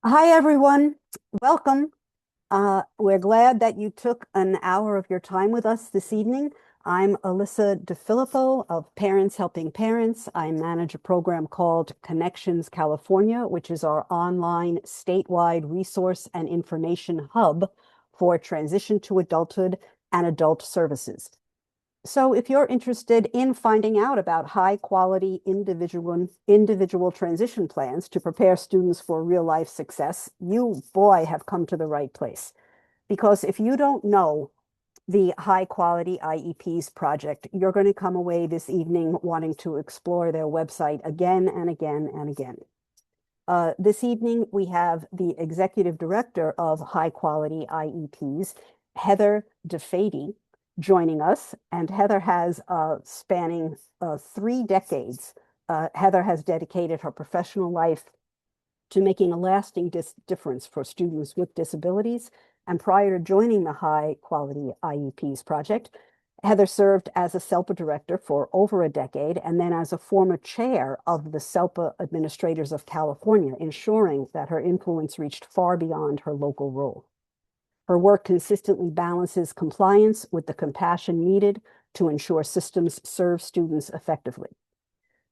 Hi, everyone. Welcome. We're glad that you took an hour of your time with us this evening. I'm Alyssa DeFilippo of Parents Helping Parents. I manage a program called Connections California, which is our online statewide resource and information hub for transition to adulthood and adult services. So if you're interested in finding out about high quality individual transition plans to prepare students for real life success, you, boy, have come to the right place. Because if you don't know the High Quality IEPs Project, you're going to come away this evening wanting to explore their website again and again and again. This evening, we have the Executive Director of High Quality IEPs, Heather DiFede, joining us. And Heather has spanning 3 decades. Heather has dedicated her professional life to making a lasting difference for students with disabilities. And prior to joining the High Quality IEPs Project, Heather served as a SELPA director for over a decade and then as a former chair of the SELPA Administrators of California, ensuring that her influence reached far beyond her local role. Her work consistently balances compliance with the compassion needed to ensure systems serve students effectively.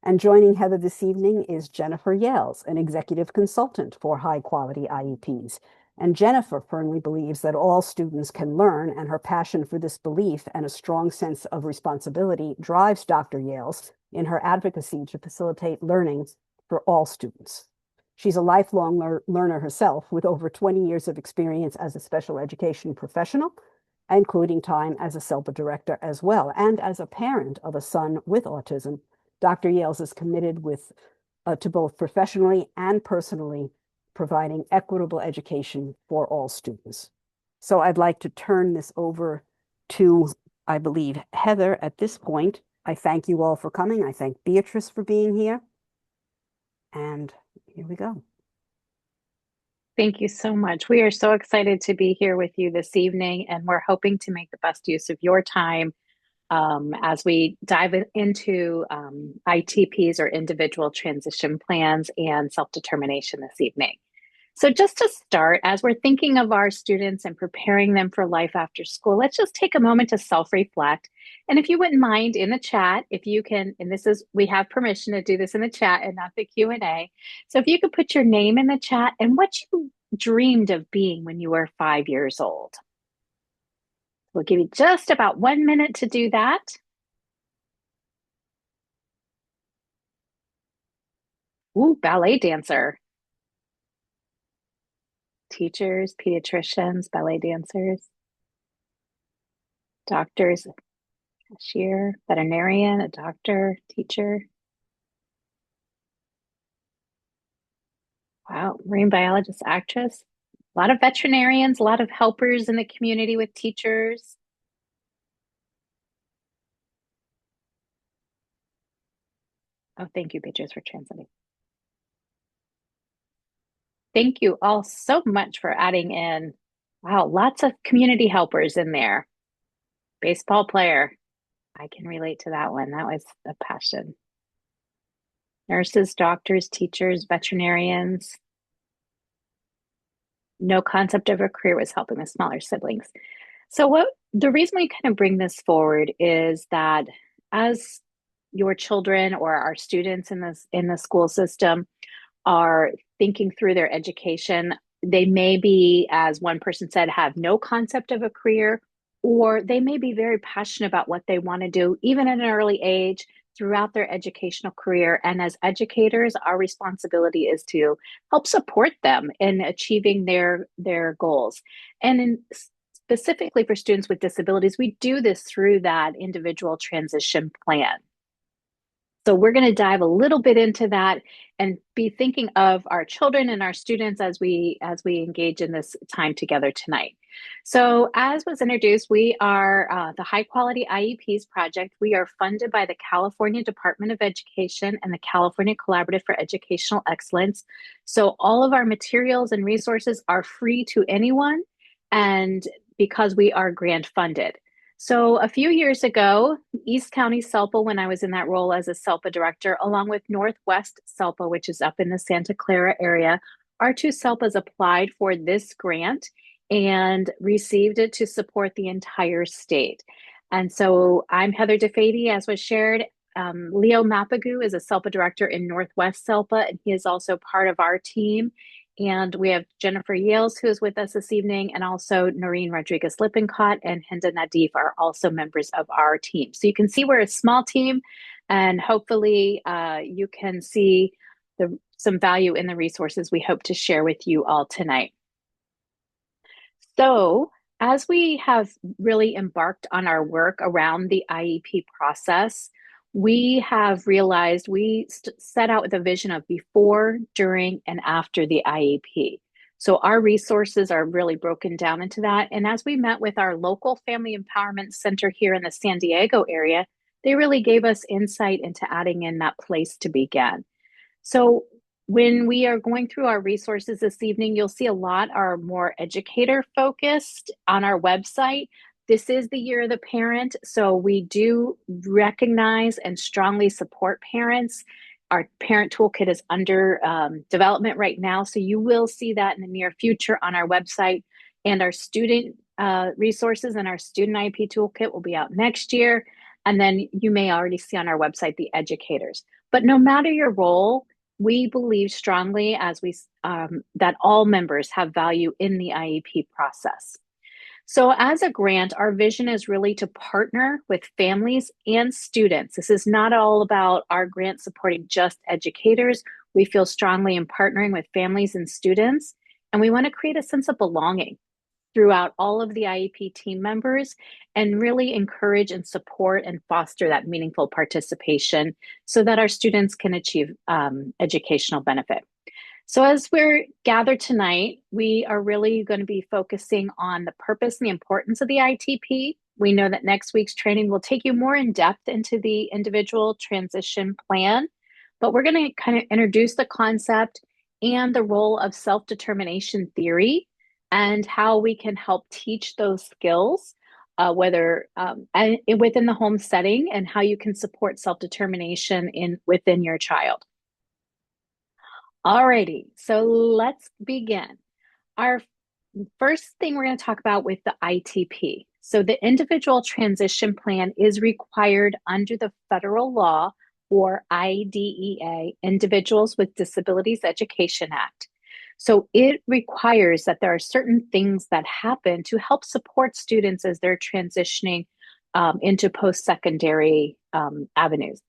And joining Heather this evening is Jennifer Yales, an executive consultant for high quality IEPs. And Jennifer firmly believes that all students can learn, and her passion for this belief and a strong sense of responsibility drives Dr. Yales in her advocacy to facilitate learning for all students. She's a lifelong learner herself with over 20 years of experience as a special education professional, including time as a SELPA director as well, and as a parent of a son with autism. Dr. Yales is committed to both professionally and personally providing equitable education for all students. So I'd like to turn this over to, I believe, Heather at this point. I thank you all for coming. I thank Beatrice for being here. And here we go. Thank you so much. We are so excited to be here with you this evening, and we're hoping to make the best use of your time as we dive into ITPs or individual transition plans and self-determination this evening. So just to start, as we're thinking of our students and preparing them for life after school, let's just take a moment to self-reflect. And if you wouldn't mind in the chat, if you can, and this is, we have permission to do this in the chat and not the Q&A. So if you could put your name in the chat and what you dreamed of being when you were 5 years old. We'll give you just about 1 minute to do that. Ooh, ballet dancer. Teachers, pediatricians, ballet dancers, doctors, cashier, veterinarian, a doctor, teacher. Wow, marine biologist, actress. A lot of veterinarians, a lot of helpers in the community with teachers. Oh, thank you, Beatrice, for translating. Thank you all so much for adding in. Wow, lots of community helpers in there. Baseball player. I can relate to that one. That was a passion. Nurses, doctors, teachers, veterinarians. No concept of a career was helping the smaller siblings. So what the reason we kind of bring this forward is that as your children or our students in the school system are thinking through their education, they may be, as one person said, have no concept of a career, or they may be very passionate about what they want to do, even at an early age throughout their educational career. And as educators, our responsibility is to help support them in achieving their goals. And specifically for students with disabilities, we do this through that individual transition plan. So we're going to dive a little bit into that and be thinking of our children and our students as we engage in this time together tonight. So as was introduced, we are the High Quality IEPs Project. We are funded by the California Department of Education and the California Collaborative for Educational Excellence. So all of our materials and resources are free to anyone, and because we are grant funded. So a few years ago, East County SELPA, when I was in that role as a SELPA director, along with Northwest SELPA, which is up in the Santa Clara area, R2SELP has applied for this grant and received it to support the entire state. And so I'm Heather DiFede, as was shared. Leo Mapagu is a SELPA director in Northwest SELPA, and he is also part of our team. And we have Jennifer Yales, who is with us this evening, and also Noreen Rodriguez-Lippincott and Hinda Nadif are also members of our team. So you can see we're a small team, and hopefully you can see some value in the resources we hope to share with you all tonight. So, as we have really embarked on our work around the IEP process, we have realized we set out with a vision of before, during, and after the IEP. So our resources are really broken down into that. And as we met with our local Family Empowerment Center here in the San Diego area, they really gave us insight into adding in that place to begin. So when we are going through our resources this evening, you'll see a lot are more educator focused on our website. This is the year of the parent, so we do recognize and strongly support parents. Our parent toolkit is under development right now, so you will see that in the near future on our website. And our student resources and our student IEP toolkit will be out next year. And then you may already see on our website the educators. But no matter your role, we believe strongly that all members have value in the IEP process. So as a grant, our vision is really to partner with families and students. This is not all about our grant supporting just educators. We feel strongly in partnering with families and students, and we want to create a sense of belonging throughout all of the IEP team members and really encourage and support and foster that meaningful participation so that our students can achieve educational benefit. So as we're gathered tonight, we are really going to be focusing on the purpose and the importance of the ITP. We know that next week's training will take you more in depth into the individual transition plan, but we're going to kind of introduce the concept and the role of self-determination theory and how we can help teach those skills, whether within the home setting, and how you can support self-determination within your child. Alrighty, so let's begin. Our first thing we're going to talk about with the ITP. So the individual transition plan is required under the federal law or IDEA, Individuals with Disabilities Education Act. So it requires that there are certain things that happen to help support students as they're transitioning into post-secondary avenues.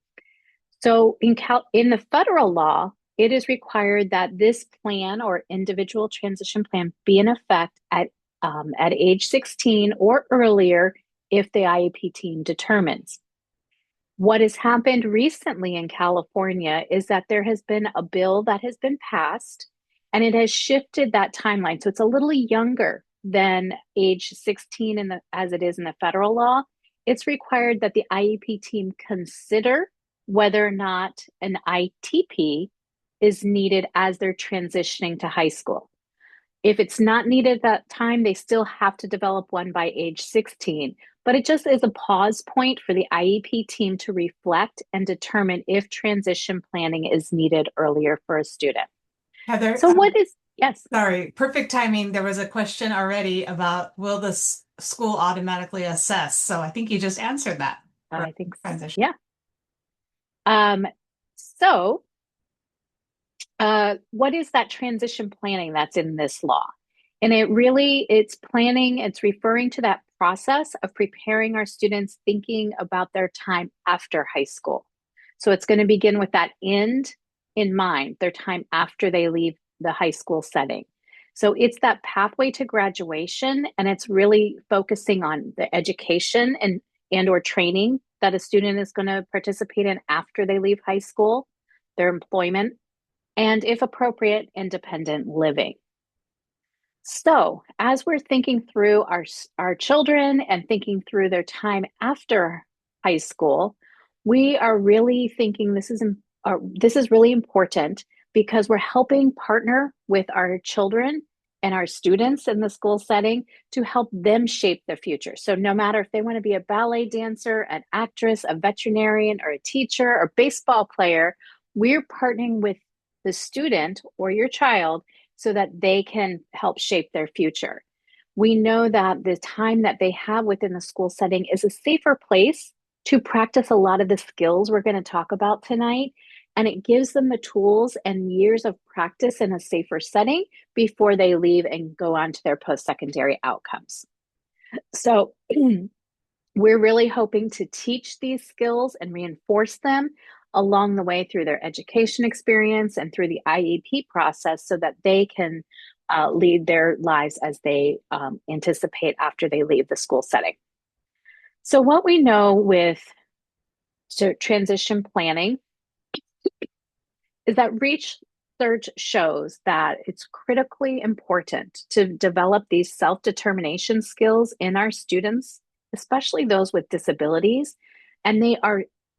So in the federal law, it is required that this plan or individual transition plan be in effect at age 16 or earlier if the IEP team determines. What has happened recently in California is that there has been a bill that has been passed and it has shifted that timeline. So it's a little younger than age 16 as it is in the federal law. It's required that the IEP team consider whether or not an ITP is needed as they're transitioning to high school. If it's not needed at that time, they still have to develop one by age 16. But it just is a pause point for the IEP team to reflect and determine if transition planning is needed earlier for a student. Heather, So yes. Sorry, perfect timing. There was a question already about will the school automatically assess? So I think you just answered that. I think so. Transition. Yeah. So what is that transition planning that's in this law? And it's planning, it's referring to that process of preparing our students thinking about their time after high school. So it's going to begin with that end in mind, their time after they leave the high school setting. So it's that pathway to graduation, and it's really focusing on the education and or training that a student is going to participate in after they leave high school, their employment, and if appropriate, independent living. So as we're thinking through our children and thinking through their time after high school, we are really thinking this is really important because we're helping partner with our children and our students in the school setting to help them shape their future. So no matter if they want to be a ballet dancer, an actress, a veterinarian, or a teacher, or baseball player, we're partnering with the student or your child so that they can help shape their future. We know that the time that they have within the school setting is a safer place to practice a lot of the skills we're going to talk about tonight. And it gives them the tools and years of practice in a safer setting before they leave and go on to their post-secondary outcomes. So we're really hoping to teach these skills and reinforce them along the way through their education experience and through the IEP process so that they can lead their lives as they anticipate after they leave the school setting. So what we know with transition planning is that research shows that it's critically important to develop these self-determination skills in our students, especially those with disabilities. And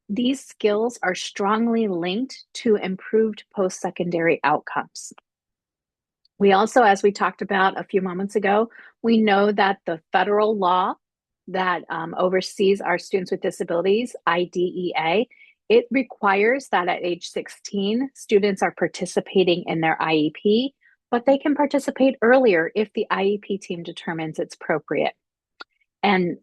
these skills are strongly linked to improved post-secondary outcomes. We also, as we talked about a few moments ago, we know that the federal law that oversees our students with disabilities, IDEA, it requires that at age 16, students are participating in their IEP, but they can participate earlier if the IEP team determines it's appropriate. And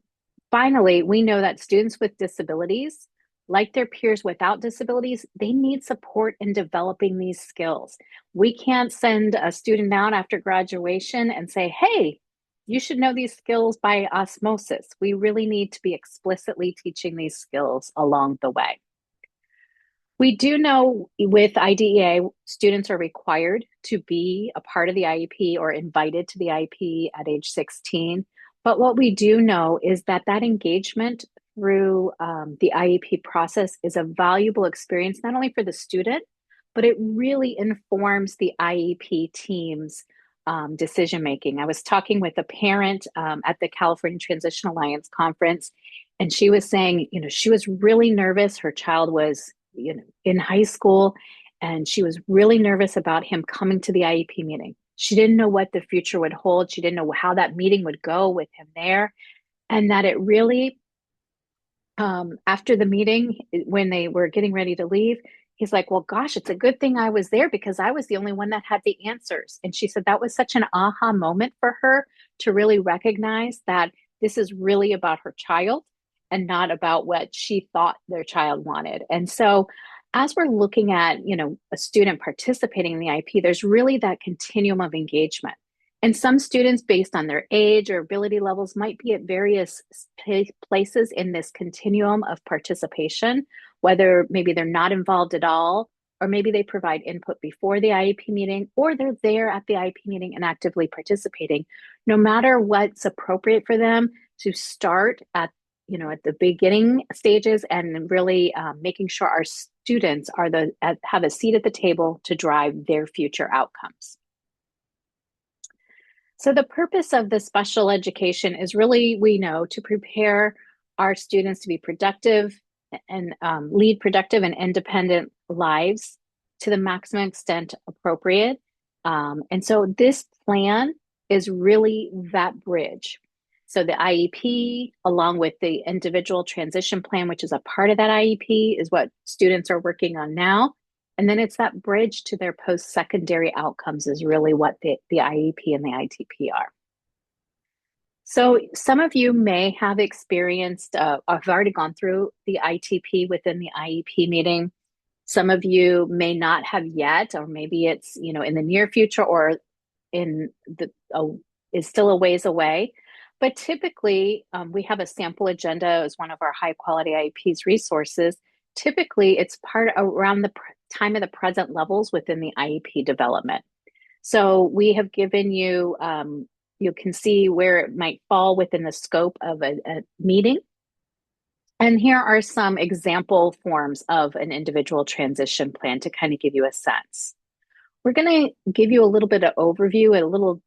finally, we know that students with disabilities, like their peers without disabilities, they need support in developing these skills. We can't send a student out after graduation and say, hey, you should know these skills by osmosis. We really need to be explicitly teaching these skills along the way. We do know with IDEA, students are required to be a part of the IEP or invited to the IEP at age 16. But what we do know is that engagement through the IEP process is a valuable experience, not only for the student, but it really informs the IEP team's decision-making. I was talking with a parent at the California Transition Alliance conference, and she was saying, she was really nervous. Her child was, in high school, and she was really nervous about him coming to the IEP meeting. She didn't know what the future would hold. She didn't know how that meeting would go with him there. And that it really, after the meeting, when they were getting ready to leave, he's like, well, gosh, it's a good thing I was there because I was the only one that had the answers. And she said that was such an aha moment for her to really recognize that this is really about her child and not about what she thought their child wanted. And so as we're looking at, a student participating in the IEP, there's really that continuum of engagement. And some students, based on their age or ability levels, might be at various places in this continuum of participation, whether maybe they're not involved at all, or maybe they provide input before the IEP meeting, or they're there at the IEP meeting and actively participating. No matter what's appropriate for them, to start at the beginning stages and really making sure our students have a seat at the table to drive their future outcomes. So the purpose of the special education is really, we know, to prepare our students to be productive and lead productive and independent lives to the maximum extent appropriate. And so this plan is really that bridge. So the IEP, along with the individual transition plan, which is a part of that IEP, is what students are working on now. And then it's that bridge to their post-secondary outcomes is really what the IEP and the ITP are. So some of you may have experienced, have already gone through the ITP within the IEP meeting. Some of you may not have yet, or maybe it's, in the near future or is still a ways away. But typically, we have a sample agenda as one of our high quality IEPs resources. Typically, it's part around the time of the present levels within the IEP development. So we have given you, you can see where it might fall within the scope of a meeting. And here are some example forms of an individual transition plan to kind of give you a sense. We're going to give you a little bit of overview, a little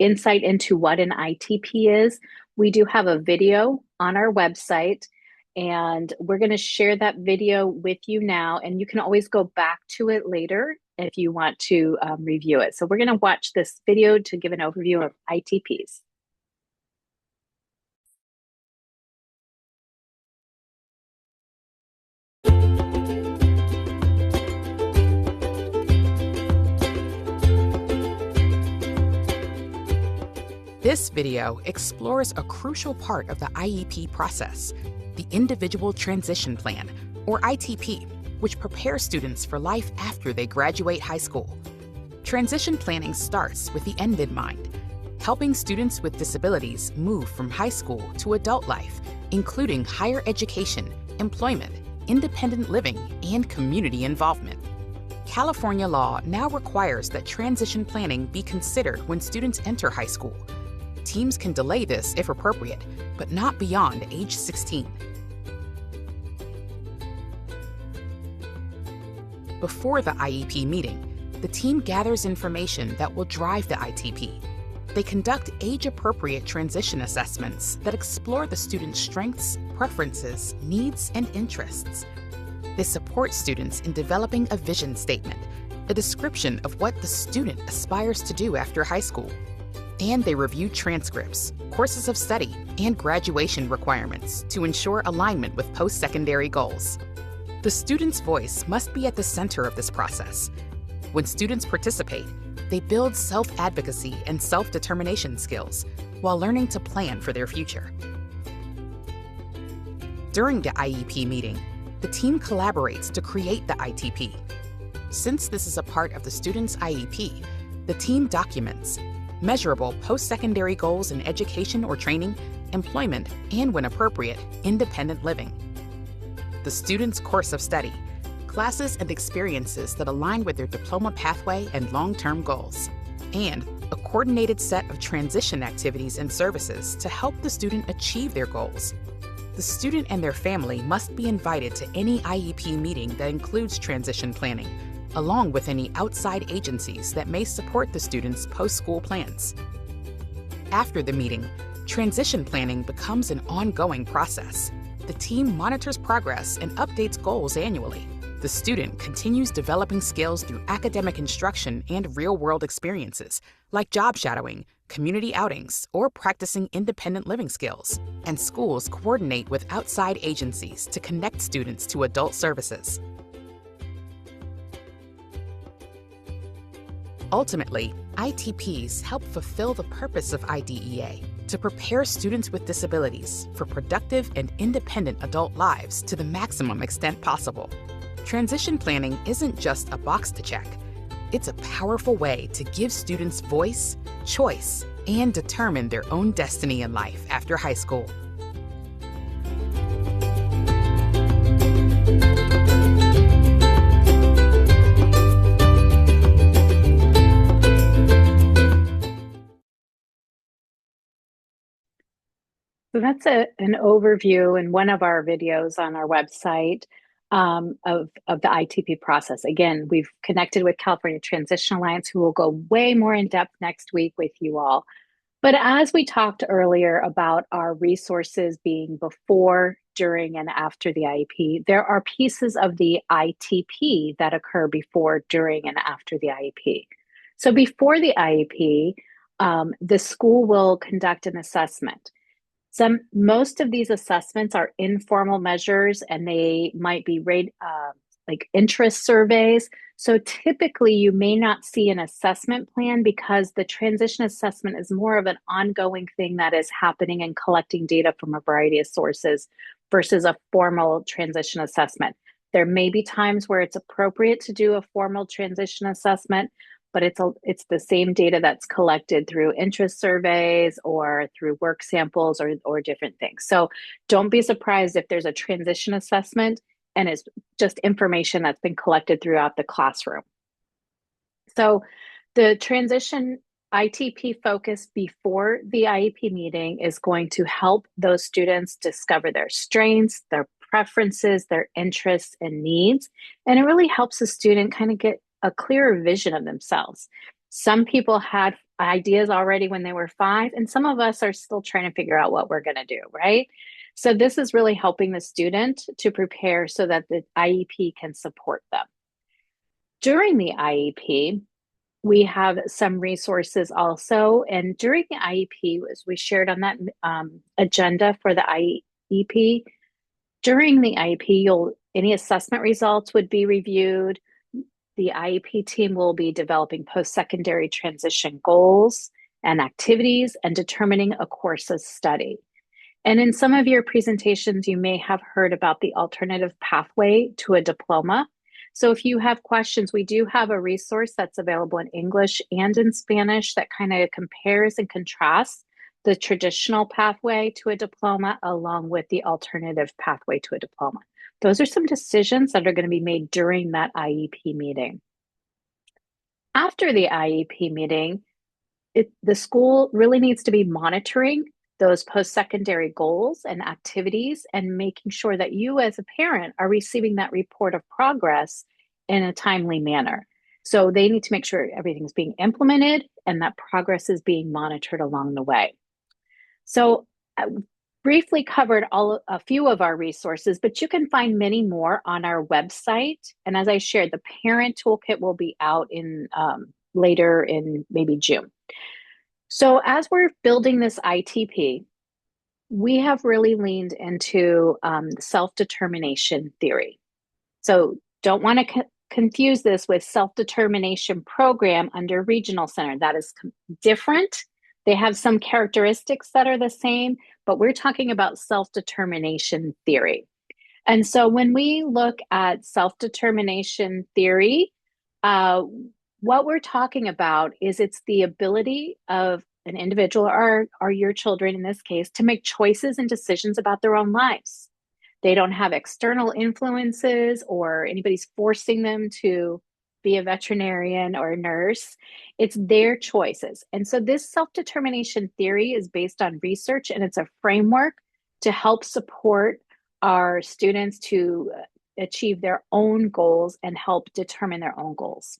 insight into what an ITP is. We do have a video on our website, and we're going to share that video with you now, and you can always go back to it later if you want to review it. So we're going to watch this video to give an overview of ITPs. This video explores a crucial part of the IEP process, the Individual Transition Plan, or ITP, which prepares students for life after they graduate high school. Transition planning starts with the end in mind, helping students with disabilities move from high school to adult life, including higher education, employment, independent living, and community involvement. California law now requires that transition planning be considered when students enter high school. Teams can delay this if appropriate, but not beyond age 16. Before the IEP meeting, the team gathers information that will drive the ITP. They conduct age-appropriate transition assessments that explore the student's strengths, preferences, needs, and interests. They support students in developing a vision statement, a description of what the student aspires to do after high school. And they review transcripts, courses of study, and graduation requirements to ensure alignment with post-secondary goals. The student's voice must be at the center of this process. When students participate, they build self-advocacy and self-determination skills while learning to plan for their future. During the IEP meeting, the team collaborates to create the ITP. Since this is a part of the student's IEP, the team documents measurable post-secondary goals in education or training, employment, and when appropriate, independent living. The student's course of study, classes and experiences that align with their diploma pathway and long-term goals, and a coordinated set of transition activities and services to help the student achieve their goals. The student and their family must be invited to any IEP meeting that includes transition planning, along with any outside agencies that may support the student's post-school plans. After the meeting, transition planning becomes an ongoing process. The team monitors progress and updates goals annually. The student continues developing skills through academic instruction and real-world experiences, like job shadowing, community outings, or practicing independent living skills. And schools coordinate with outside agencies to connect students to adult services. Ultimately, ITPs help fulfill the purpose of IDEA to prepare students with disabilities for productive and independent adult lives to the maximum extent possible. Transition planning isn't just a box to check. It's a powerful way to give students voice, choice, and determine their own destiny in life after high school. So that's an overview in one of our videos on our website of the ITP process. Again, we've connected with California Transition Alliance, who will go way more in depth next week with you all. But as we talked earlier about our resources being before, during, and after the IEP, there are pieces of the ITP that occur before, during, and after the IEP. So before the IEP, the school will conduct an assessment. Most of these assessments are informal measures, and they might be like interest surveys. So typically you may not see an assessment plan because the transition assessment is more of an ongoing thing that is happening and collecting data from a variety of sources versus a formal transition assessment. There may be times where it's appropriate to do a formal transition assessment, but it's the same data that's collected through interest surveys or through work samples or different things. So don't be surprised if there's a transition assessment and it's just information that's been collected throughout the classroom. So the transition ITP focus before the IEP meeting is going to help those students discover their strengths, their preferences, their interests and needs. And it really helps the student kind of get a clearer vision of themselves. Some people had ideas already when they were 5, and some of us are still trying to figure out what we're going to do, right? So this is really helping the student to prepare so that the IEP can support them. During the IEP, we have some resources also, and during the IEP, as we shared on that agenda for the IEP, during the IEP, any assessment results would be reviewed. The IEP team will be developing post-secondary transition goals and activities, and determining a course of study. And in some of your presentations, you may have heard about the alternative pathway to a diploma. So if you have questions, we do have a resource that's available in English and in Spanish that kind of compares and contrasts the traditional pathway to a diploma along with the alternative pathway to a diploma. Those are some decisions that are going to be made during that IEP meeting. After the IEP meeting, the school really needs to be monitoring those post-secondary goals and activities and making sure that you as a parent are receiving that report of progress in a timely manner. So they need to make sure everything's being implemented and that progress is being monitored along the way. So I briefly covered a few of our resources, but you can find many more on our website. And as I shared, the parent toolkit will be out in later in maybe June. So as we're building this ITP, we have really leaned into self-determination theory. So don't want to confuse this with self-determination program under regional center. That is different. They have some characteristics that are the same, but we're talking about self-determination theory. And so when we look at self-determination theory, what we're talking about is it's the ability of an individual or your children in this case to make choices and decisions about their own lives. They don't have external influences or anybody's forcing them to be a veterinarian or a nurse. It's their choices. And so this self-determination theory is based on research, and it's a framework to help support our students to achieve their own goals and help determine their own goals.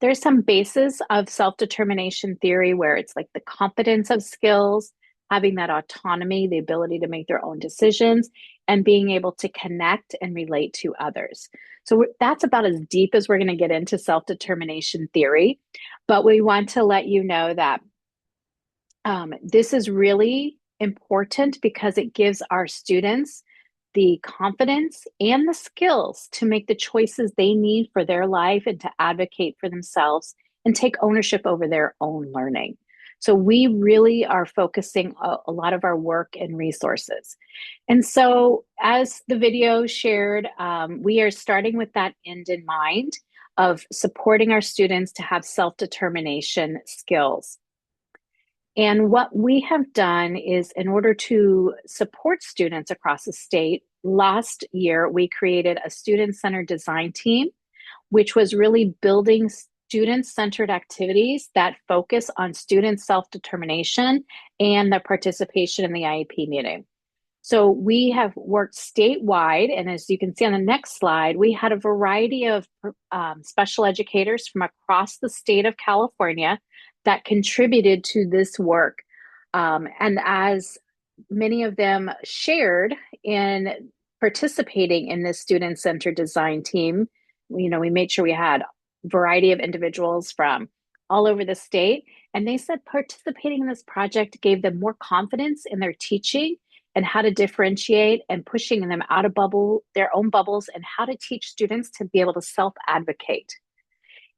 There's some basis of self-determination theory where it's like the competence of skills, having that autonomy, the ability to make their own decisions, and being able to connect and relate to others. So that's about as deep as we're going to get into self-determination theory. But we want to let you know that this is really important because it gives our students the confidence and the skills to make the choices they need for their life and to advocate for themselves and take ownership over their own learning. So we really are focusing a lot of our work and resources. And so as the video shared, we are starting with that end in mind of supporting our students to have self-determination skills. And what we have done is, in order to support students across the state, last year we created a student-centered design team, which was really building student-centered activities that focus on student self-determination and their participation in the IEP meeting. So we have worked statewide, and as you can see on the next slide, we had a variety of special educators from across the state of California that contributed to this work. And as many of them shared in participating in this student-centered design team, we made sure we had a variety of individuals from all over the state. And they said participating in this project gave them more confidence in their teaching and how to differentiate and pushing them out of their own bubbles and how to teach students to be able to self-advocate.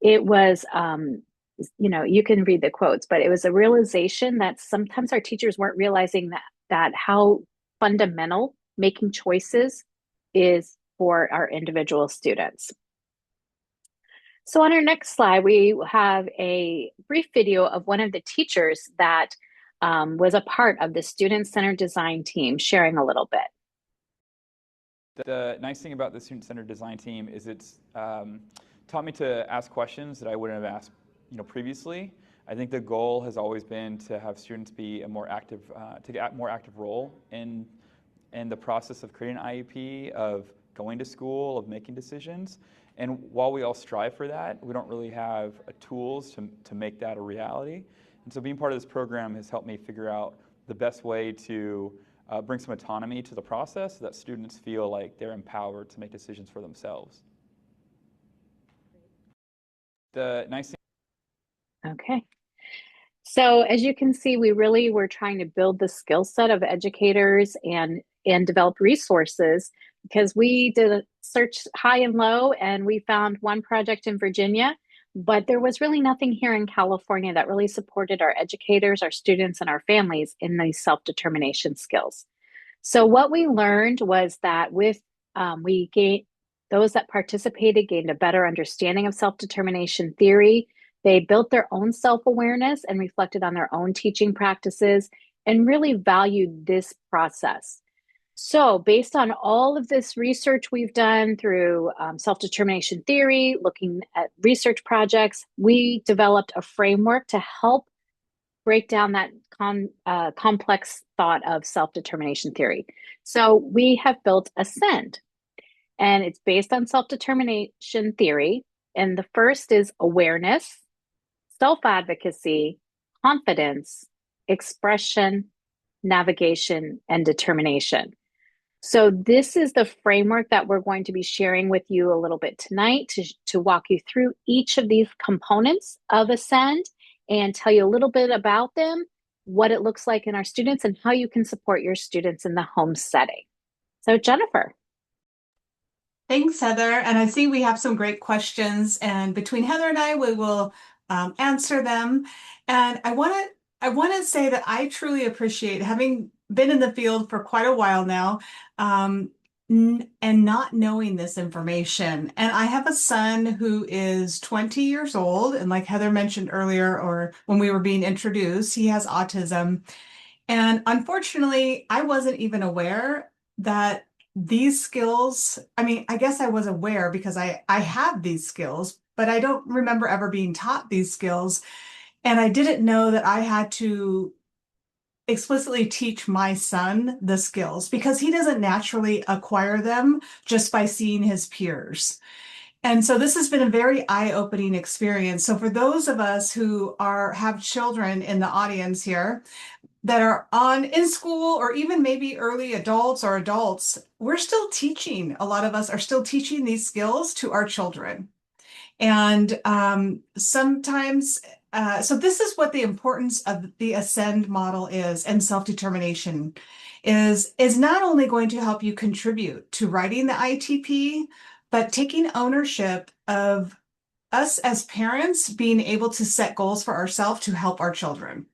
It was, you can read the quotes, but it was a realization that sometimes our teachers weren't realizing that how fundamental making choices is for our individual students. So on our next slide, we have a brief video of one of the teachers that was a part of the student-centered design team sharing a little bit. The nice thing about the student-centered design team is it's taught me to ask questions that I wouldn't have asked previously. I think the goal has always been to have students be a more active, to get a more active role in the process of creating an IEP, of going to school, of making decisions. And while we all strive for that, we don't really have tools to make that a reality. And so being part of this program has helped me figure out the best way to bring some autonomy to the process so that students feel like they're empowered to make decisions for themselves. The nice thing. Okay. So as you can see, we really were trying to build the skill set of educators and develop resources, because we did a search high and low, and we found one project in Virginia but there was really nothing here in California that really supported our educators, our students, and our families in these self-determination skills. So what we learned was that we gained, those that participated gained a better understanding of self-determination theory. They built their own self-awareness and reflected on their own teaching practices and really valued this process. So based on all of this research we've done through self-determination theory, looking at research projects, we developed a framework to help break down that complex thought of self-determination theory. So we have built Ascend, and it's based on self-determination theory. And the first is awareness, self-advocacy, confidence, expression, navigation, and determination. So this is the framework that we're going to be sharing with you a little bit tonight to walk you through each of these components of Ascend and tell you a little bit about them, what it looks like in our students, and how you can support your students in the home setting. So Jennifer. Thanks, Heather. And I see we have some great questions, and between Heather and I, we will answer them. And I want to say that I truly appreciate having been in the field for quite a while now, and not knowing this information. And I have a son who is 20 years old, and like Heather mentioned earlier, or when we were being introduced, he has autism. And unfortunately, I wasn't even aware that these skills, I mean, I guess I was aware because I have these skills, but I don't remember ever being taught these skills. And I didn't know that I had to explicitly teach my son the skills because he doesn't naturally acquire them just by seeing his peers. And so this has been a very eye-opening experience. So for those of us who have children in the audience here that are in school, or even maybe early adults or adults, we're still teaching. A lot of us are still teaching these skills to our children. And sometimes, so this is what the importance of the Ascend model is, and self-determination is not only going to help you contribute to writing the ITP, but taking ownership of us as parents being able to set goals for ourselves to help our children.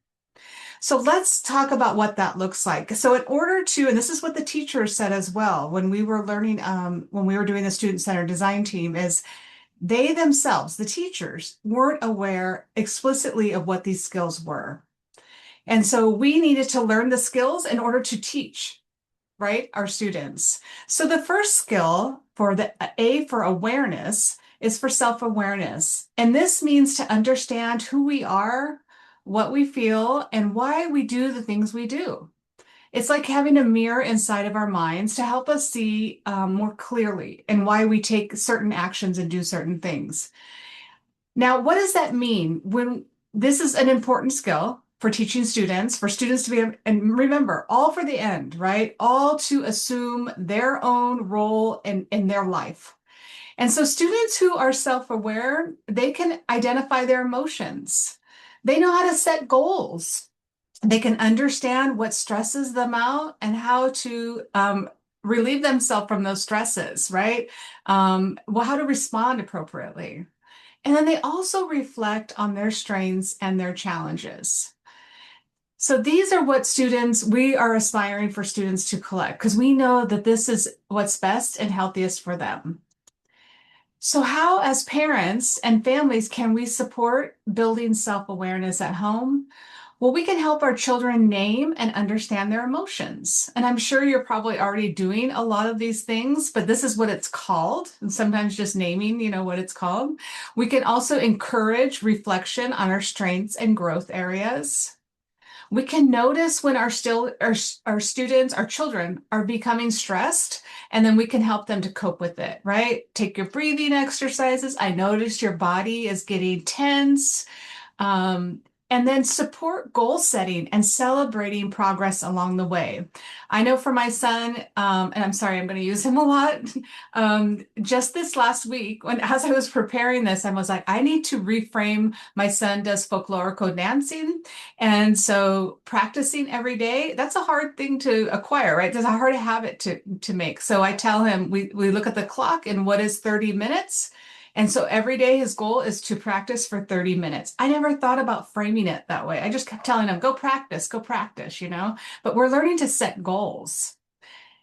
So let's talk about what that looks like. So in order to, and this is what the teachers said as well, when we were learning, when we were doing the student-centered design team, is they themselves, the teachers, weren't aware explicitly of what these skills were. And so we needed to learn the skills in order to teach, right, our students. So the first skill for the A for awareness is for self-awareness. And this means to understand who we are, what we feel, and why we do the things we do. It's like having a mirror inside of our minds to help us see more clearly and why we take certain actions and do certain things. Now, what does that mean? When this is an important skill for teaching students, for students to be, and remember, all for the end, right? All to assume their own role in their life. And so students who are self-aware, they can identify their emotions. They know how to set goals. They can understand what stresses them out and how to relieve themselves from those stresses, right? Well, how to respond appropriately. And then they also reflect on their strengths and their challenges. So these are what we are aspiring for students to collect, because we know that this is what's best and healthiest for them. So how, as parents and families, can we support building self-awareness at home? Well, we can help our children name and understand their emotions. And I'm sure you're probably already doing a lot of these things, but this is what it's called. And sometimes just naming, what it's called. We can also encourage reflection on our strengths and growth areas. We can notice when our students, our children are becoming stressed, and then we can help them to cope with it, right? Take your breathing exercises. I noticed your body is getting tense. And then support goal setting and celebrating progress along the way. I know for my son, and I'm sorry, I'm going to use him a lot. Just this last week, as I was preparing this, I was like, I need to reframe. My son does folklorico dancing. And so practicing every day, that's a hard thing to acquire, right? That's a hard habit to make. So I tell him, we look at the clock and what is 30 minutes? And so every day his goal is to practice for 30 minutes. I never thought about framing it that way. I just kept telling him, go practice, but we're learning to set goals.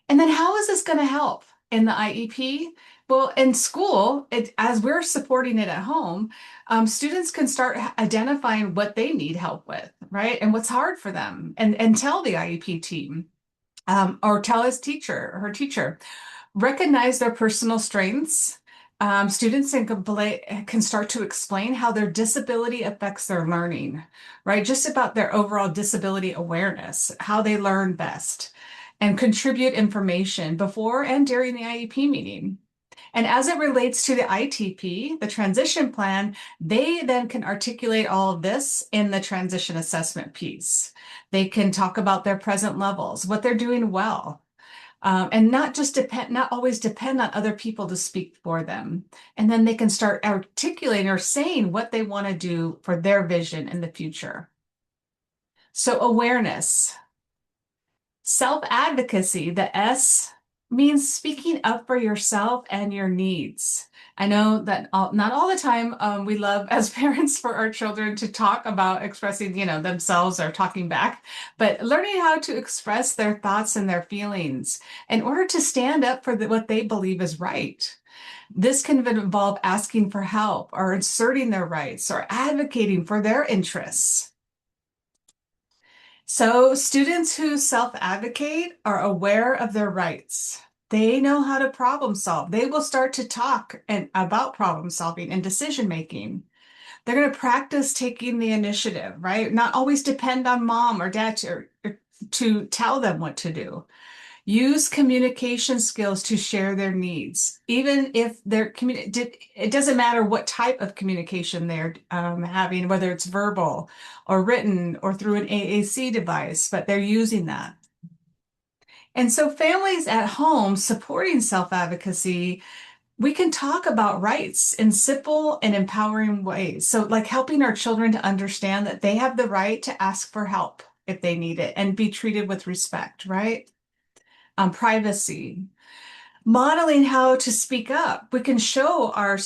And then how is this going to help in the IEP? Well, in school, as we're supporting it at home, students can start identifying what they need help with, right? And what's hard for them, and tell the IEP team, or tell his teacher or her teacher, recognize their personal strengths. Students can start to explain how their disability affects their learning, right? Just about their overall disability awareness, how they learn best, and contribute information before and during the IEP meeting. And as it relates to the ITP, the transition plan, they then can articulate all of this in the transition assessment piece. They can talk about their present levels, what they're doing well, and not always depend on other people to speak for them. And then they can start articulating or saying what they want to do for their vision in the future. So awareness. Self-advocacy, the S, means speaking up for yourself and your needs. I know that not all the time we love as parents for our children to talk about expressing, themselves or talking back, but learning how to express their thoughts and their feelings in order to stand up for what they believe is right. This can involve asking for help or asserting their rights or advocating for their interests. So students who self-advocate are aware of their rights. They know how to problem solve. They will start to talk about problem solving and decision making. They're going to practice taking the initiative, right? Not always depend on mom or dad to tell them what to do. Use communication skills to share their needs, even if it doesn't matter what type of communication they're having, whether it's verbal or written or through an AAC device, but they're using that. And so families at home supporting self-advocacy, we can talk about rights in simple and empowering ways. So like helping our children to understand that they have the right to ask for help if they need it and be treated with respect, right? Privacy, modeling how to speak up. We can show our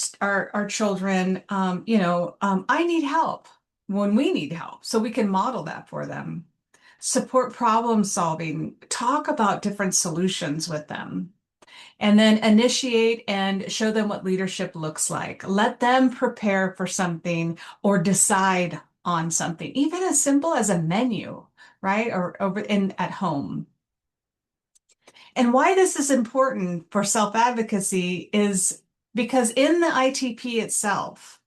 children, I need help when we need help, so we can model that for them. Support problem solving, talk about different solutions with them, and then initiate and show them what leadership looks like. Let them prepare for something or decide on something, even as simple as a menu, right? Or at home. And why this is important for self-advocacy is because in the ITP itself,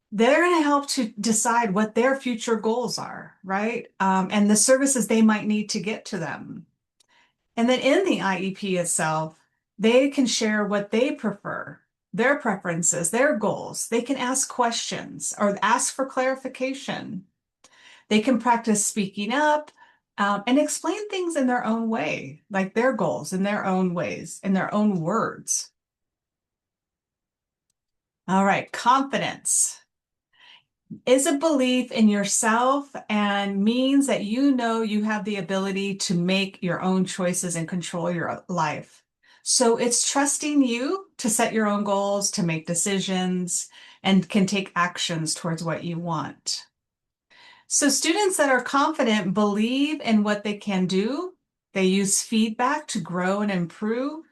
they're going to help to decide what their future goals are, right? And the services they might need to get to them. And then in the IEP itself, they can share what they prefer, their preferences, their goals. They can ask questions or ask for clarification. They can practice speaking up, and explain things in their own way, like their goals in their own ways, in their own words. All right, confidence is a belief in yourself and means that you know you have the ability to make your own choices and control your life. So it's trusting you to set your own goals, to make decisions, and can take actions towards what you want. So students that are confident believe in what they can do. They use feedback to grow and improve.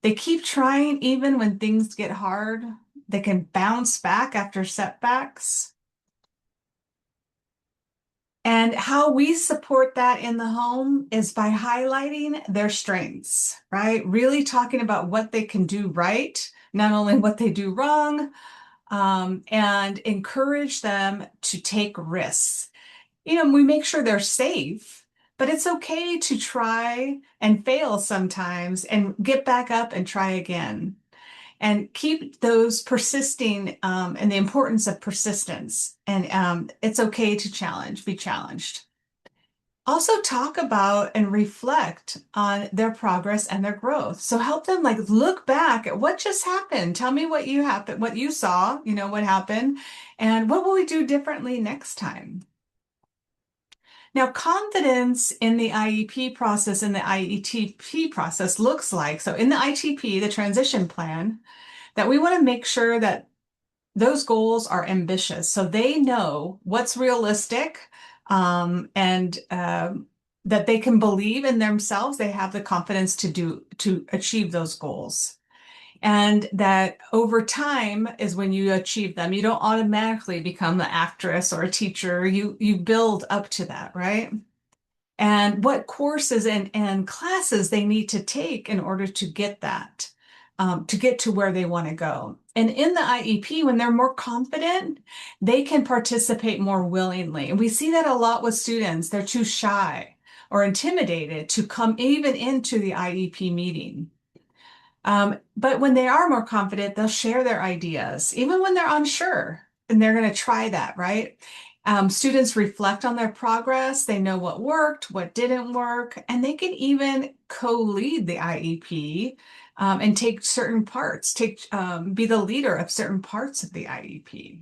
They keep trying even when things get hard. They can bounce back after setbacks. And how we support that in the home is by highlighting their strengths, right? Really talking about what they can do right, not only what they do wrong, and encourage them to take risks. We make sure they're safe, but it's okay to try and fail sometimes and get back up and try again. And keep those persisting, and the importance of persistence. And it's okay to be challenged. Also talk about and reflect on their progress and their growth. So help them look back at what just happened. Tell me what you saw, what happened, and what will we do differently next time? Now, confidence in the IEP process and the IETP process looks like, so in the ITP, the transition plan, that we want to make sure that those goals are ambitious, so they know what's realistic, and that they can believe in themselves. They have the confidence to achieve those goals. And that over time is when you achieve them. You don't automatically become an actress or a teacher. You build up to that, right? And what courses and classes they need to take in order to get that, to get to where they want to go. And in the IEP, when they're more confident, they can participate more willingly. And we see that a lot with students. They're too shy or intimidated to come even into the IEP meeting. But when they are more confident, they'll share their ideas, even when they're unsure, and they're going to try that, right? Students reflect on their progress. They know what worked, what didn't work, and they can even co-lead the IEP, and take certain parts, be the leader of certain parts of the IEP.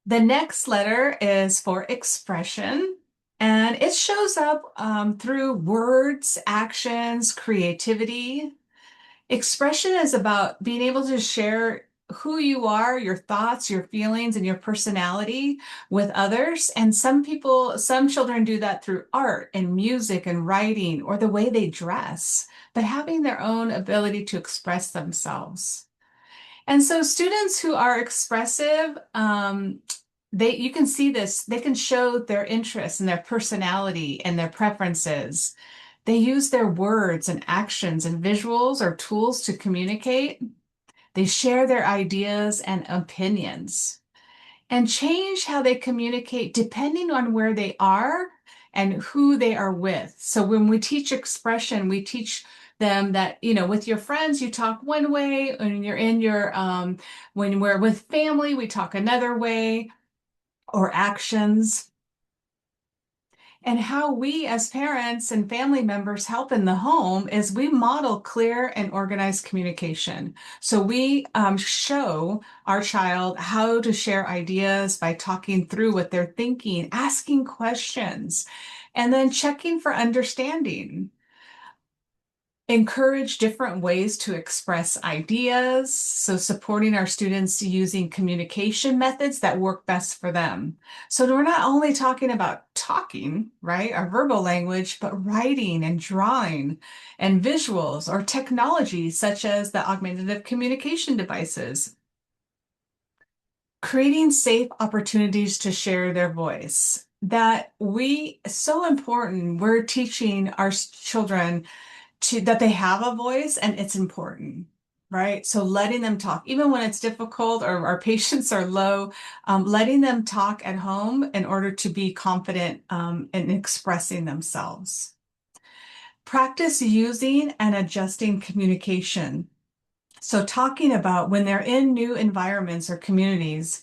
The next letter is for expression. And it shows up through words, actions, creativity. Expression is about being able to share who you are, your thoughts, your feelings, and your personality with others. And some children do that through art and music and writing or the way they dress, but having their own ability to express themselves. And so students who are expressive, you can see this, they can show their interests and their personality and their preferences. They use their words and actions and visuals or tools to communicate. They share their ideas and opinions and change how they communicate depending on where they are and who they are with. So when we teach expression, we teach them that, with your friends, you talk one way, and when we're with family, we talk another way, or actions. And how we as parents and family members help in the home is we model clear and organized communication. So we show our child how to share ideas by talking through what they're thinking, asking questions, and then checking for understanding. Encourage different ways to express ideas. So supporting our students using communication methods that work best for them. So we're not only talking about talking, right, our verbal language, but writing and drawing and visuals or technology such as the augmentative communication devices. Creating safe opportunities to share their voice. So important. We're teaching our children that they have a voice, and it's important, right? So letting them talk, even when it's difficult or our patients are low, letting them talk at home in order to be confident in expressing themselves. Practice using and adjusting communication. So talking about when they're in new environments or communities,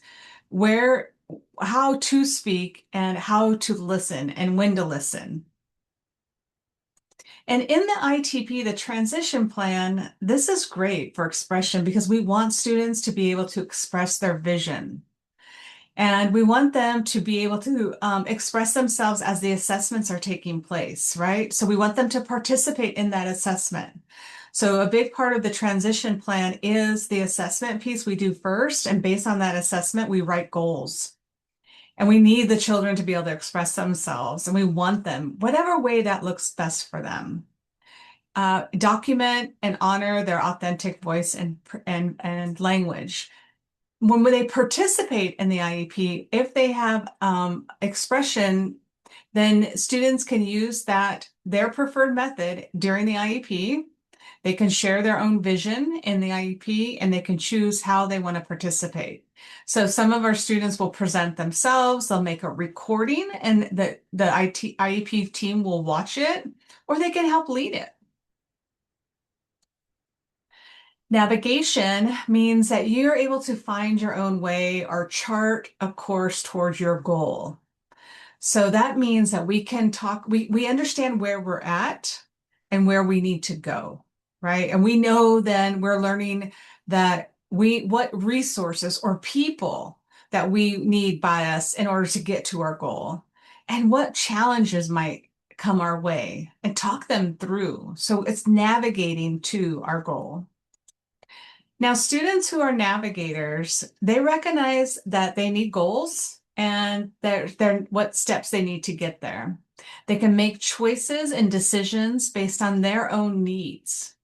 how to speak and how to listen and when to listen. And in the ITP, the transition plan, this is great for expression because we want students to be able to express their vision. And we want them to be able to express themselves as the assessments are taking place, right? So we want them to participate in that assessment. So a big part of the transition plan is the assessment piece we do first. And based on that assessment, we write goals. And we need the children to be able to express themselves. And we want them, whatever way that looks best for them. Document and honor their authentic voice and language. When they participate in the IEP, if they have expression, then students can use their preferred method during the IEP. They can share their own vision in the IEP, and they can choose how they want to participate. So some of our students will present themselves, they'll make a recording, and the IEP team will watch it, or they can help lead it. Navigation means that you're able to find your own way or chart a course towards your goal. So that means that we can we understand where we're at and where we need to go, right? And we know then we're learning that what resources or people that we need by us in order to get to our goal, and what challenges might come our way, and talk them through. So it's navigating to our goal. Now, students who are navigators, they recognize that they need goals and they're what steps they need to get there. They can make choices and decisions based on their own needs.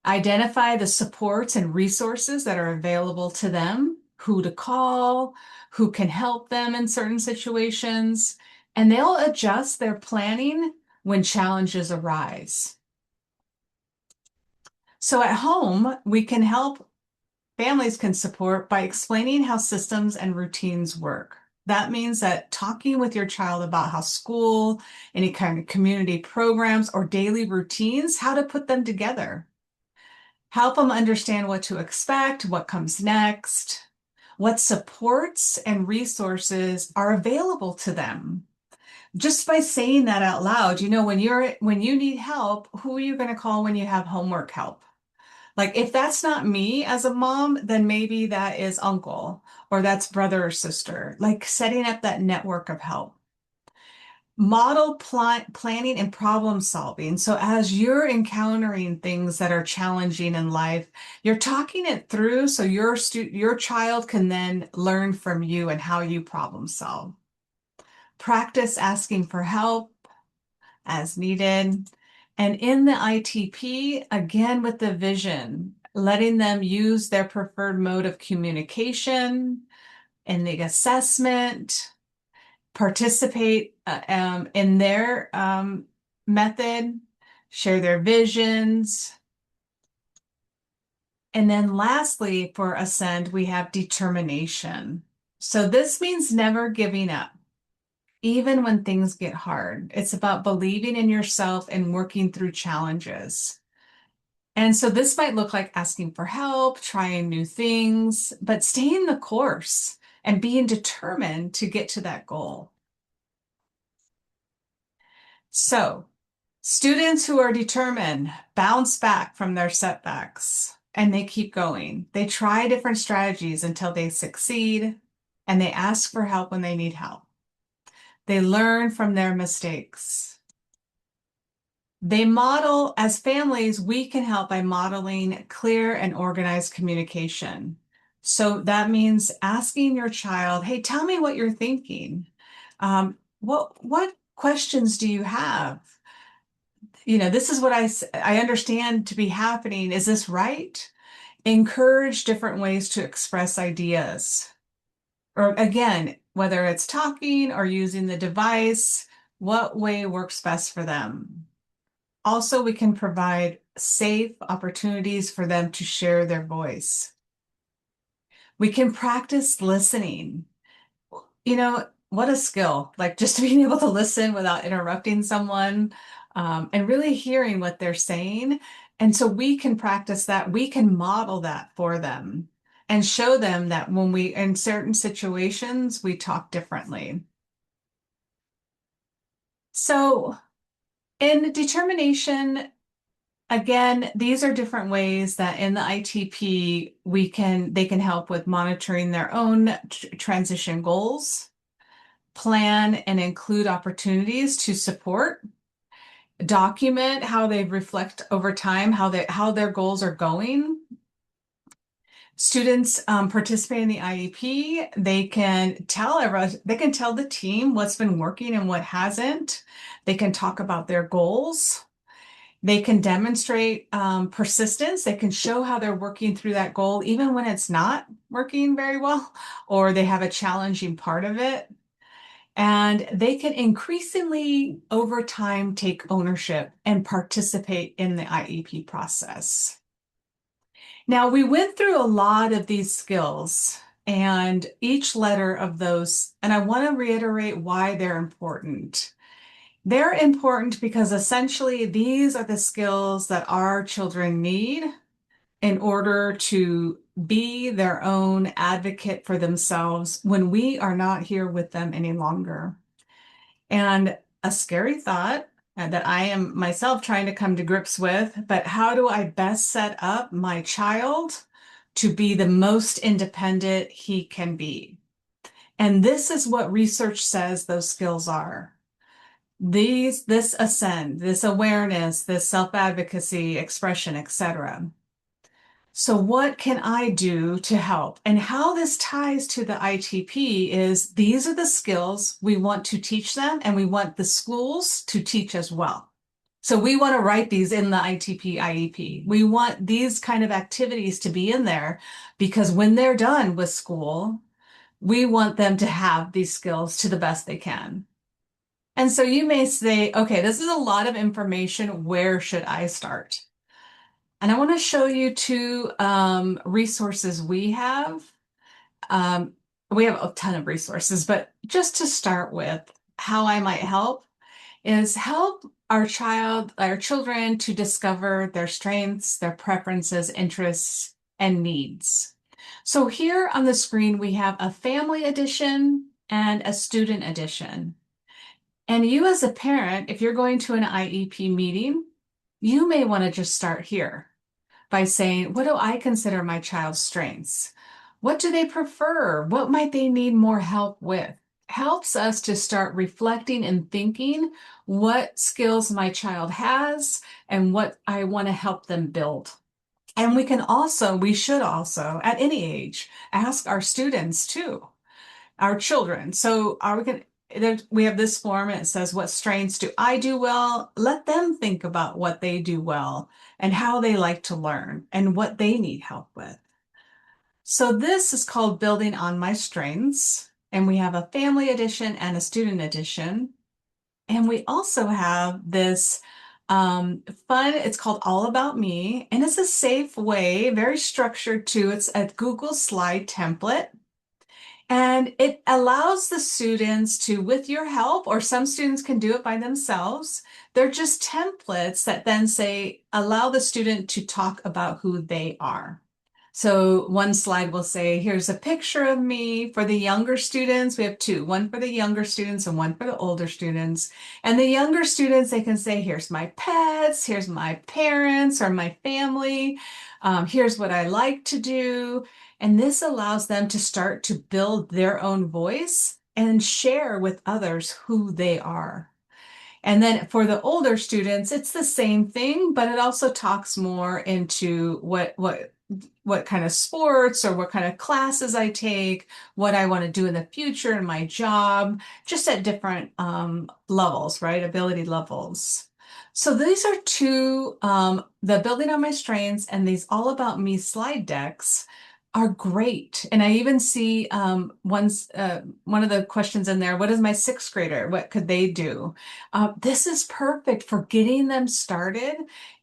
Identify the supports and resources that are available to them, who to call, who can help them in certain situations, and they'll adjust their planning when challenges arise. So at home, we can help, families can support by explaining how systems and routines work. That means that talking with your child about how school, any kind of community programs or daily routines, how to put them together. Help them understand what to expect, what comes next, what supports and resources are available to them. Just by saying that out loud, when you need help, who are you going to call when you have homework help? Like if that's not me as a mom, then maybe that is uncle or that's brother or sister, like setting up that network of help. Model planning and problem solving. So as you're encountering things that are challenging in life, you're talking it through so your child can then learn from you and how you problem solve. Practice asking for help as needed. And in the ITP, again with the vision, letting them use their preferred mode of communication in the assessment, participate in their method, share their visions. And then lastly, for Ascend, we have determination. So this means never giving up, even when things get hard. It's about believing in yourself and working through challenges. And so this might look like asking for help, trying new things, but staying the course and being determined to get to that goal. So students who are determined bounce back from their setbacks and they keep going. They try different strategies until they succeed and they ask for help when they need help. They learn from their mistakes. They model, as families, we can help by modeling clear and organized communication. So that means asking your child, hey, tell me what you're thinking. What questions do you have? This is what I understand to be happening. Is this right? Encourage different ways to express ideas. Or again, whether it's talking or using the device, what way works best for them? Also, we can provide safe opportunities for them to share their voice. We can practice listening. What a skill, like just being able to listen without interrupting someone and really hearing what they're saying. And so we can practice that. We can model that for them and show them that when in certain situations, we talk differently. So in determination, again, these are different ways that in the ITP, they can help with monitoring their own transition goals, plan and include opportunities to support, document how they reflect over time, how their goals are going. Students participate in the IEP. They can tell the team what's been working and what hasn't. They can talk about their goals. They can demonstrate persistence. They can show how they're working through that goal, even when it's not working very well, or they have a challenging part of it. And they can increasingly, over time, take ownership and participate in the IEP process. Now, we went through a lot of these skills and each letter of those, and I want to reiterate why they're important. They're important because essentially these are the skills that our children need in order to be their own advocate for themselves when we are not here with them any longer. And a scary thought that I am myself trying to come to grips with, but how do I best set up my child to be the most independent he can be? And this is what research says those skills are. This ascend, this awareness, this self-advocacy, expression, etc. So what can I do to help? And how this ties to the ITP is these are the skills we want to teach them, and we want the schools to teach as well. So we want to write these in the ITP IEP. We want these kind of activities to be in there because when they're done with school, we want them to have these skills to the best they can. And so you may say, okay, this is a lot of information. Where should I start? And I want to show you two resources we have. We have a ton of resources, but just to start with, how I might help is help our children to discover their strengths, their preferences, interests, and needs. So here on the screen, we have a family edition and a student edition. And you as a parent, if you're going to an IEP meeting, you may want to just start here by saying, what do I consider my child's strengths? What do they prefer? What might they need more help with? Helps us to start reflecting and thinking what skills my child has and what I want to help them build. And we should also, at any age, ask our students too, our children. So we have this form and it says, what strengths do I do well? Let them think about what they do well and how they like to learn and what they need help with. So this is called Building on My Strengths. And we have a family edition and a student edition. And we also have this it's called All About Me. And it's a safe way, very structured too. It's a Google slide template. And it allows the students to, with your help, or some students can do it by themselves. They're just templates that then allow the student to talk about who they are. So one slide will say, here's a picture of me. For the younger students, we have two, one for the younger students and one for the older students. And the younger students, they can say, here's my pets, here's my parents or my family. Here's what I like to do. And this allows them to start to build their own voice and share with others who they are. And then for the older students, it's the same thing, but it also talks more into what kind of sports or what kind of classes I take, what I want to do in the future in my job, just at different levels, right? Ability levels. So these are two, the Building on My Strengths and these All About Me slide decks are great. And I even see one of the questions in there, what is my sixth grader? What could they do? This is perfect for getting them started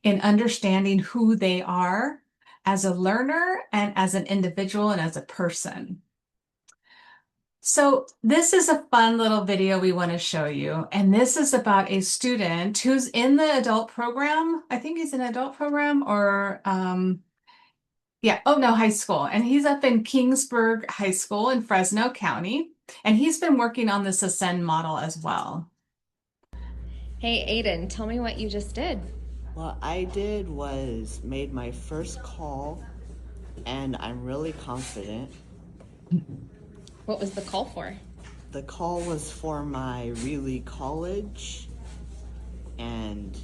in understanding who they are as a learner and as an individual and as a person. So this is a fun little video we want to show you. And this is about a student who's in the adult program. I think he's in adult program or high school. And he's up in Kingsburg High School in Fresno County. And he's been working on this Ascend model as well. Hey, Aiden, tell me what you just did. What I did was made my first call, and I'm really confident. What was the call for? The call was for my Really college, and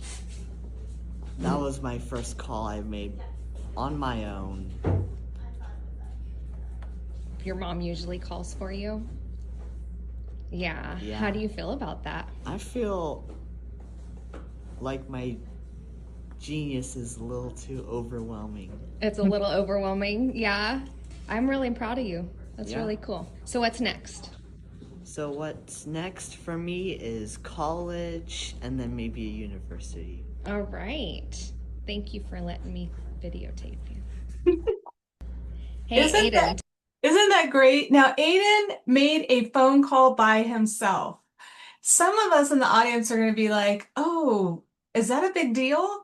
that was my first call I made on my own. Your mom usually calls for you? Yeah. How do you feel about that? I feel like my genius is a little too overwhelming. It's a little overwhelming, yeah. I'm really proud of you. That's really cool. So what's next? So what's next for me is college and then maybe a university. All right. Thank you for letting me videotape you. Hey, Aiden. Isn't that great? Now, Aiden made a phone call by himself. Some of us in the audience are going to be like, oh, is that a big deal?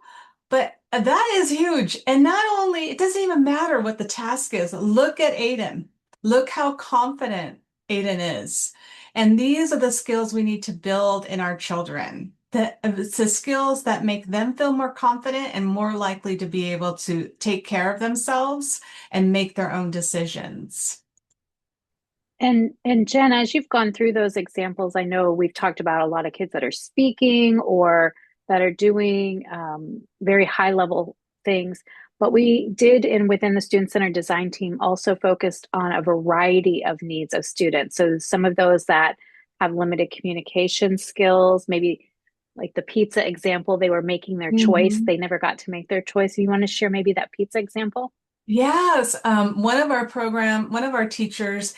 But that is huge. And not only, it doesn't even matter what the task is. Look at Aiden. Look how confident Aiden is. And these are the skills we need to build in our children. It's the skills that make them feel more confident and more likely to be able to take care of themselves and make their own decisions. And Jen, as you've gone through those examples, I know we've talked about a lot of kids that are speaking or that are doing very high level things. What we did within the student-centered design team also focused on a variety of needs of students. So some of those that have limited communication skills, maybe like the pizza example, they were making their choice. They never got to make their choice. You want to share maybe that pizza example? Yes, one of our teachers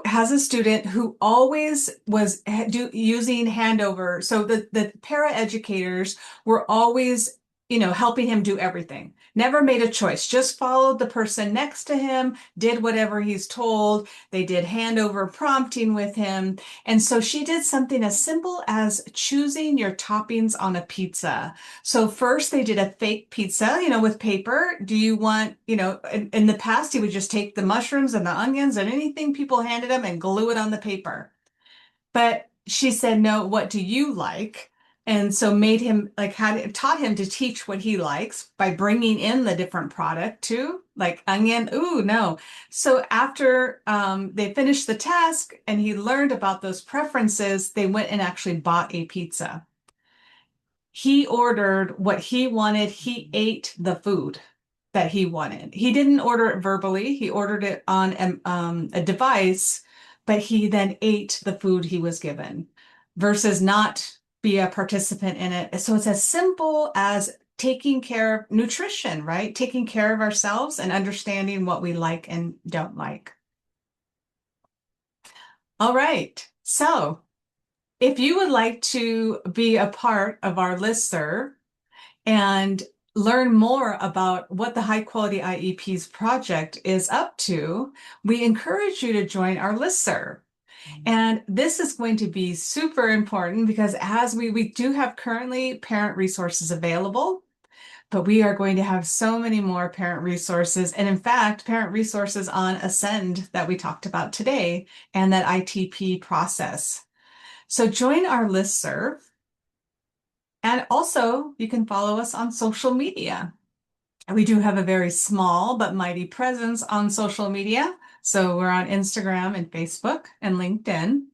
has a student who always was using handover. So the para educators were always, helping him do everything. Never made a choice, just followed the person next to him, did whatever he's told. They did handover prompting with him. And so she did something as simple as choosing your toppings on a pizza. So first they did a fake pizza, with paper. Do you want, in the past, he would just take the mushrooms and the onions and anything people handed him and glue it on the paper. But she said, no, what do you like? And so made him taught him to teach what he likes by bringing in the different product too, like onion. Ooh, no. So after they finished the task and he learned about those preferences, they went and actually bought a pizza. He ordered what he wanted. He ate the food that he wanted. He didn't order it verbally. He ordered it on a device, but he then ate the food he was given versus not be a participant in it. So it's as simple as taking care of nutrition, right? Taking care of ourselves and understanding what we like and don't like. All right. So if you would like to be a part of our listserv and learn more about what the High Quality IEPs project is up to, we encourage you to join our listserv. And this is going to be super important because as we do have currently parent resources available, but we are going to have so many more parent resources. And in fact, parent resources on Ascend that we talked about today and that ITP process. So join our listserv. And also, you can follow us on social media. We do have a very small but mighty presence on social media. So we're on Instagram and Facebook and LinkedIn.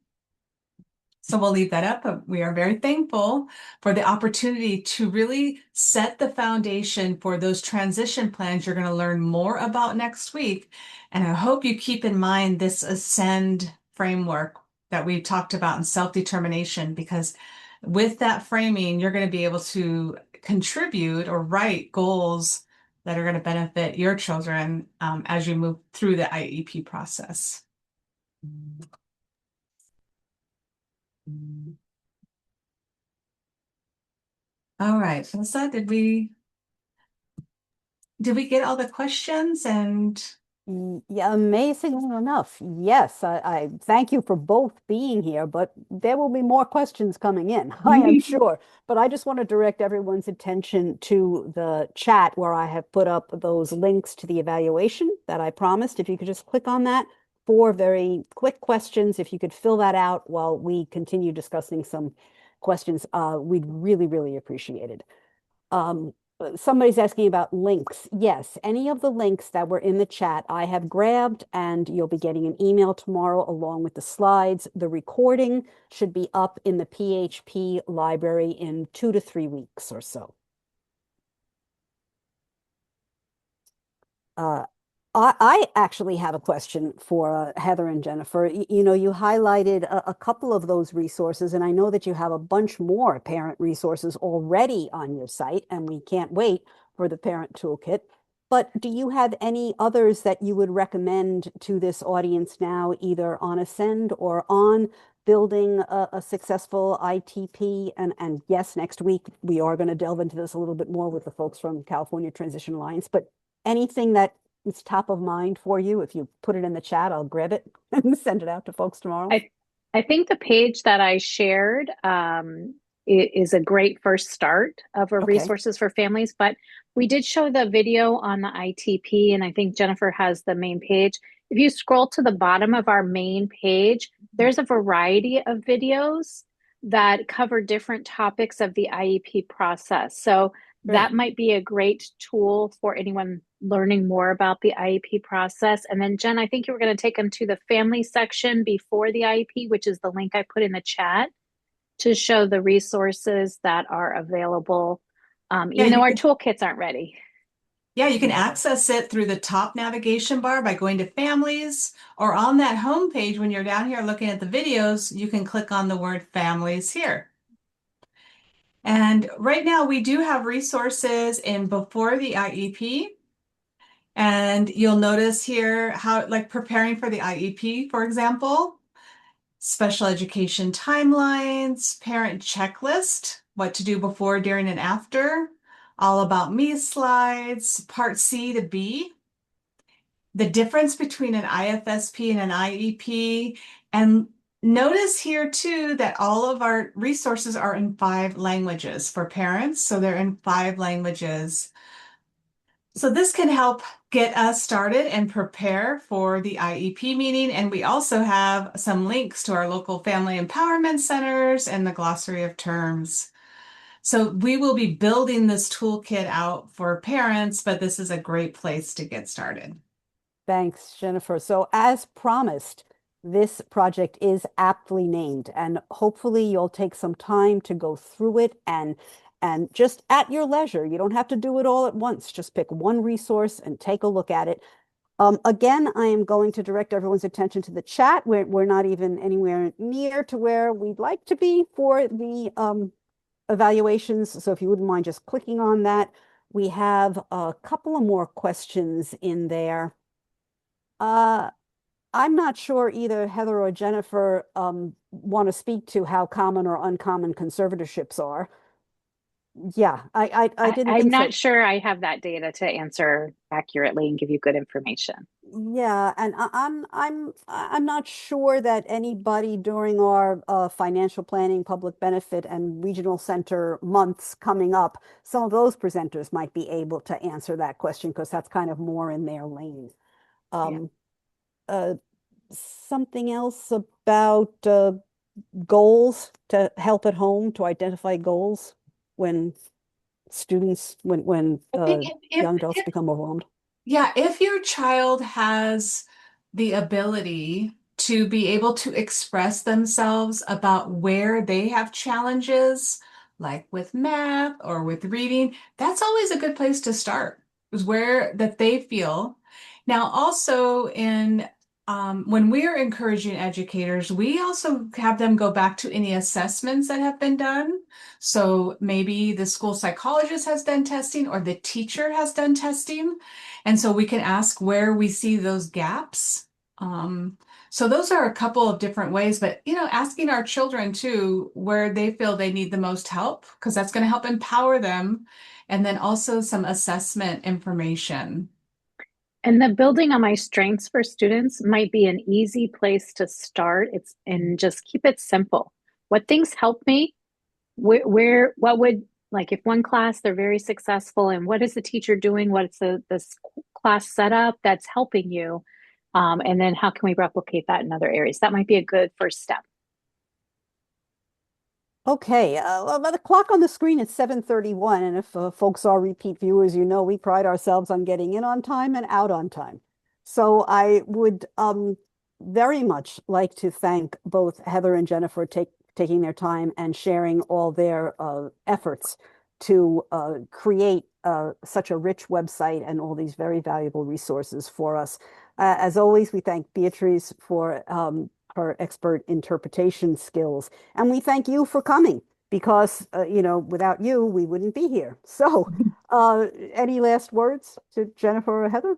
So we'll leave that up, but we are very thankful for the opportunity to really set the foundation for those transition plans you're going to learn more about next week. And I hope you keep in mind this Ascend framework that we talked about in self-determination, because with that framing, you're going to be able to contribute or write goals that are going to benefit your children as you move through the IEP process. All right, Melissa, did we get all the questions? And Yeah, amazingly enough, yes, I thank you for both being here, but there will be more questions coming in, I am sure. But I just want to direct everyone's attention to the chat where I have put up those links to the evaluation that I promised. If you could just click on that, 4 very quick questions. If you could fill that out while we continue discussing some questions, we'd really, really appreciate it. Somebody's asking about links. Yes, any of the links that were in the chat, I have grabbed, and you'll be getting an email tomorrow along with the slides. The recording should be up in the PHP library in 2 to 3 weeks or so. I actually have a question for Heather and Jennifer. You highlighted a couple of those resources, and I know that you have a bunch more parent resources already on your site, and we can't wait for the parent toolkit. But do you have any others that you would recommend to this audience now, either on Ascend or on building a successful ITP? And yes, next week we are going to delve into this a little bit more with the folks from California Transition Alliance, but anything that it's top of mind for you. If you put it in the chat, I'll grab it and send it out to folks tomorrow. I think the page that I shared is a great first start of our resources for families, but we did show the video on the ITP, and I think Jennifer has the main page. If you scroll to the bottom of our main page, there's a variety of videos that cover different topics of the IEP process. So that might be a great tool for anyone learning more about the IEP process. And then Jen, I think you were going to take them to the family section before the IEP, which is the link I put in the chat, to show the resources that are available, even though our toolkits aren't ready. Yeah, you can access it through the top navigation bar by going to Families, or on that home page when you're down here looking at the videos, you can click on the word Families here. And right now we do have resources in Before the IEP. And you'll notice here how, like preparing for the IEP, for example, special education timelines, parent checklist, what to do before, during, and after, all about me slides, part C to B, the difference between an IFSP and an IEP. And notice here too that all of our resources are in 5 languages for parents. So they're in 5 languages. So this can help get us started and prepare for the IEP meeting. And we also have some links to our local family empowerment centers and the glossary of terms. So we will be building this toolkit out for parents, but this is a great place to get started. Thanks, Jennifer. So as promised, this project is aptly named, and hopefully you'll take some time to go through it and just at your leisure. You don't have to do it all at once. Just pick one resource and take a look at it. Again, I am going to direct everyone's attention to the chat. We're not even anywhere near to where we'd like to be for the evaluations. So if you wouldn't mind just clicking on that. We have a couple of more questions in there. I'm not sure either Heather or Jennifer want to speak to how common or uncommon conservatorships are. Yeah, I didn't I'm think so. not sure I have that data to answer accurately and give you good information. Yeah, and I'm not sure that anybody during our financial planning, public benefit, and regional center months coming up, some of those presenters might be able to answer that question because that's kind of more in their lane. Uh, Something else about goals to help at home to identify goals when students when I think young adults become overwhelmed. Yeah, if your child has the ability to be able to express themselves about where they have challenges, like with math or with reading, that's always a good place to start, is where that they feel. Now, also in when we're encouraging educators, we also have them go back to any assessments that have been done. So maybe the school psychologist has done testing or the teacher has done testing. And so we can ask where we see those gaps. So those are a couple of different ways, but asking our children too where they feel they need the most help, because that's going to help empower them. And then also some assessment information. And the building on my strengths for students might be an easy place to start. And just keep it simple. What things help me? What would, like if one class they're very successful, and what is the teacher doing? What's this class setup that's helping you? And then how can we replicate that in other areas? That might be a good first step. Okay, well, the clock on the screen is 7:31, and if folks are repeat viewers, we pride ourselves on getting in on time and out on time. So I would very much like to thank both Heather and Jennifer taking their time and sharing all their efforts to create such a rich website and all these very valuable resources for us. As always, we thank Beatrice for her expert interpretation skills. And we thank you for coming because, without you, we wouldn't be here. So any last words to Jennifer or Heather?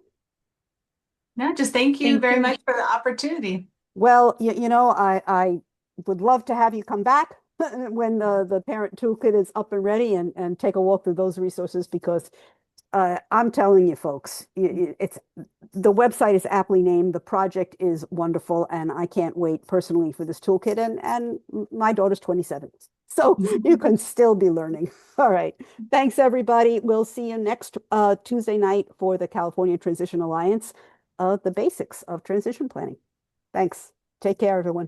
No, just thank you very much for the opportunity. Well, I would love to have you come back when the parent toolkit is up and ready and take a walk through those resources because I'm telling you, folks, the website is aptly named. The project is wonderful, and I can't wait personally for this toolkit. And my daughter's 27, so you can still be learning. All right, thanks everybody. We'll see you next Tuesday night for the California Transition Alliance, the basics of transition planning. Thanks. Take care, everyone.